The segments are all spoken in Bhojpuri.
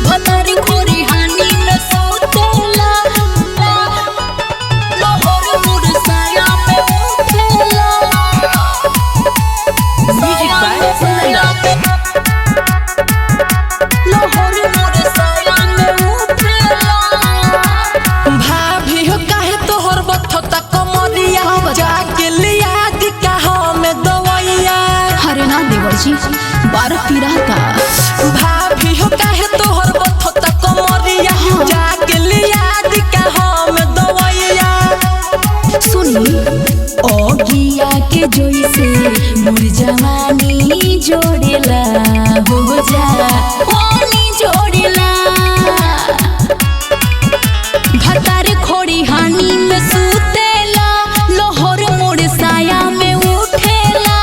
भतारी खोरी हानी में सोतेला लोहर मुरसाया में उठेला म्यूजिक बाय सुनला लोहर मुरसाया में उठेला भाभी हो काहे तोहर बथता कमरिया जाके लिया दिका हमें दवाइया। अरे ना देवर जी बार पीरा का भाभी हो काहे तोहर बथता कमरिया जाके लिया दिका हमें दवाइया। सुनी ओ गिया के जोइसे मोर जवानी जोड़ेला हो जा पानी जोड़ेला भतारी खोरी हानी में सुतेला लोहर मोर साया में उठेला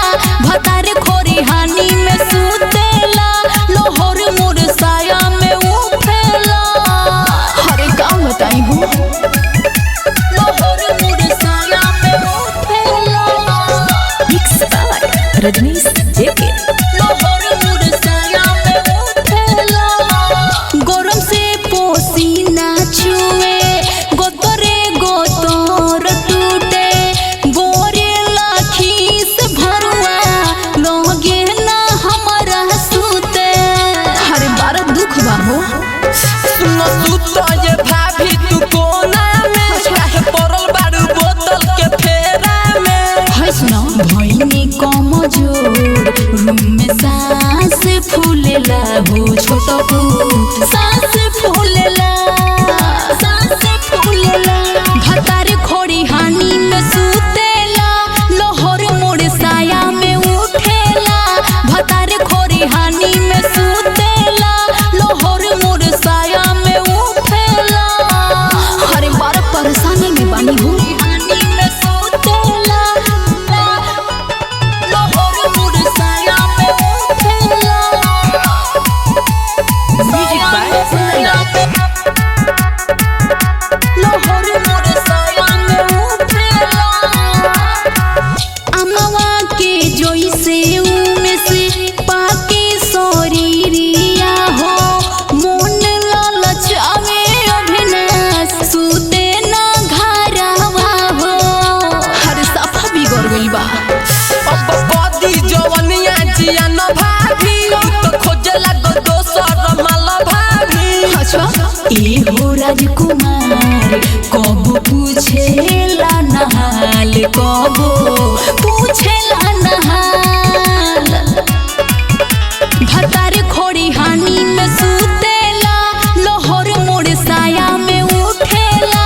भतारी खोरी हानी में सुतेला लोहर मोर साया में उठेला। अरे का बताई हूँ लोहर मोर साया में उठेला मिक्स बाय रजनीश जेके लोहर मोर साया में उठेला गरम से पसीना छुए गोतरे गोतर टूटे गोरे लाखी से भरुआ लोगे ना हमारा सूते। अरे बारा दुख बा हो सुनो सुतो ये भाभी तू कोना में काहे पड़ल बारू बोतल के फेरा में। है सुनो भइनी कम जोर रूम में सांस फूलेला हो छोटो को सांस फूलेला भतारी खोरी हानी में सुतेला लोहर मोर साया में उठेला भतारी खोरी हानी में सुतेला लोहर मोर साया में उठेला। अरे बड़ा परेशानी में बानी हूँ हानी में सुतेला लोहर मोर साया में उठेला म्यूजिक बाय सुनला लोहर मोर साया में उठेला अमवा के जोइसे उमे से पाके सोरीरिया हो मोन ललचावे अभिनाश सुते ना घरवा हो। हर सफा बिगड़ गइल बा अब बदी जवनिया जिया न भाभी तो खोजे लगो दोसर माल भाभी। अच्छा ए हो राजकुमार कब पूछेला नहाल कब पूछेला नहाल भतारी खोरी हानी में सुतेला लोहर मोर साया में उठेला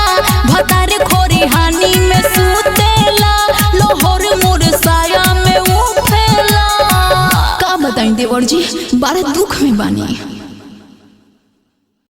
भतारी खोरी हानी में सुतेला लोहर मोर साया में उठेला। का बताई देवर जी बड़ा दुख में बानी।